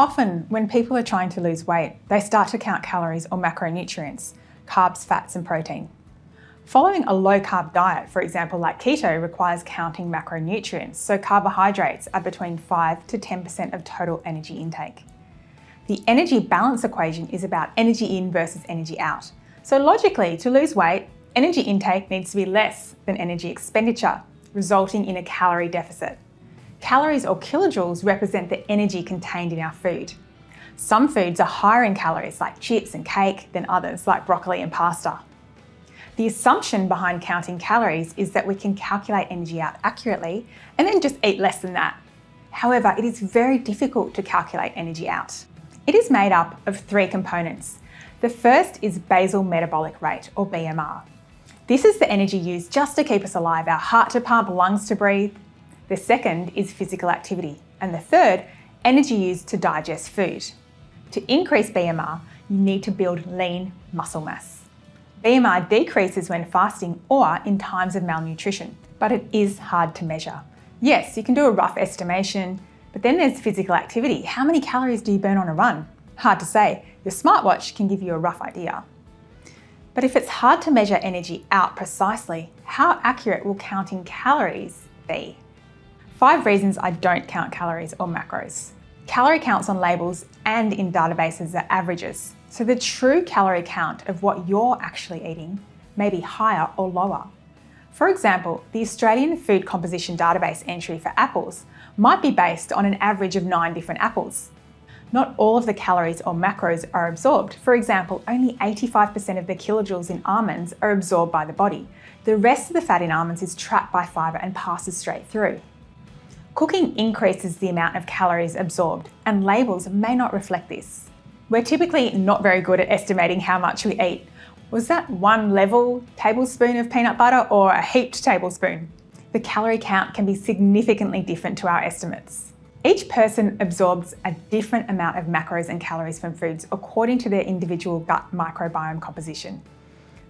Often, when people are trying to lose weight, they start to count calories or macronutrients, carbs, fats, and protein. Following a low-carb diet, for example like keto, requires counting macronutrients, so carbohydrates are between 5 to 10% of total energy intake. The energy balance equation is about energy in versus energy out. So logically, to lose weight, energy intake needs to be less than energy expenditure, resulting in a calorie deficit. Calories or kilojoules represent the energy contained in our food. Some foods are higher in calories like chips and cake than others like broccoli and pasta. The assumption behind counting calories is that we can calculate energy out accurately and then just eat less than that. However, it is very difficult to calculate energy out. It is made up of 3 components. The first is basal metabolic rate, or BMR. This is the energy used just to keep us alive, our heart to pump, lungs to breathe. The second is physical activity. And the third, energy used to digest food. To increase BMR, you need to build lean muscle mass. BMR decreases when fasting or in times of malnutrition, but it is hard to measure. Yes, you can do a rough estimation, but then there's physical activity. How many calories do you burn on a run? Hard to say. Your smartwatch can give you a rough idea. But if it's hard to measure energy out precisely, how accurate will counting calories be? 5 reasons I don't count calories or macros. Calorie counts on labels and in databases are averages, so the true calorie count of what you're actually eating may be higher or lower. For example, the Australian Food Composition Database entry for apples might be based on an average of 9 different apples. Not all of the calories or macros are absorbed. For example, only 85% of the kilojoules in almonds are absorbed by the body. The rest of the fat in almonds is trapped by fibre and passes straight through. Cooking increases the amount of calories absorbed, and labels may not reflect this. We're typically not very good at estimating how much we eat. Was that 1 level tablespoon of peanut butter or a heaped tablespoon? The calorie count can be significantly different to our estimates. Each person absorbs a different amount of macros and calories from foods according to their individual gut microbiome composition.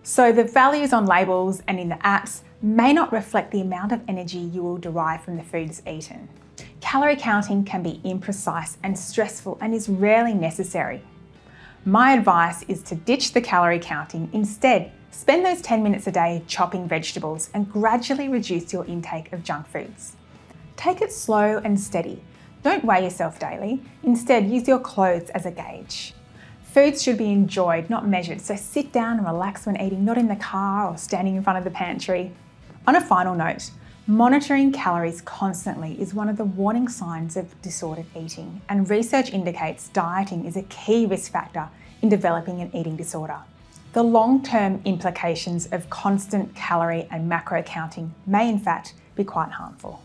So the values on labels and in the apps may not reflect the amount of energy you will derive from the foods eaten. Calorie counting can be imprecise and stressful and is rarely necessary. My advice is to ditch the calorie counting. Instead, spend those 10 minutes a day chopping vegetables and gradually reduce your intake of junk foods. Take it slow and steady. Don't weigh yourself daily. Instead, use your clothes as a gauge. Foods should be enjoyed, not measured, so sit down and relax when eating, not in the car or standing in front of the pantry. On a final note, monitoring calories constantly is one of the warning signs of disordered eating, and research indicates dieting is a key risk factor in developing an eating disorder. The long-term implications of constant calorie and macro counting may in fact be quite harmful.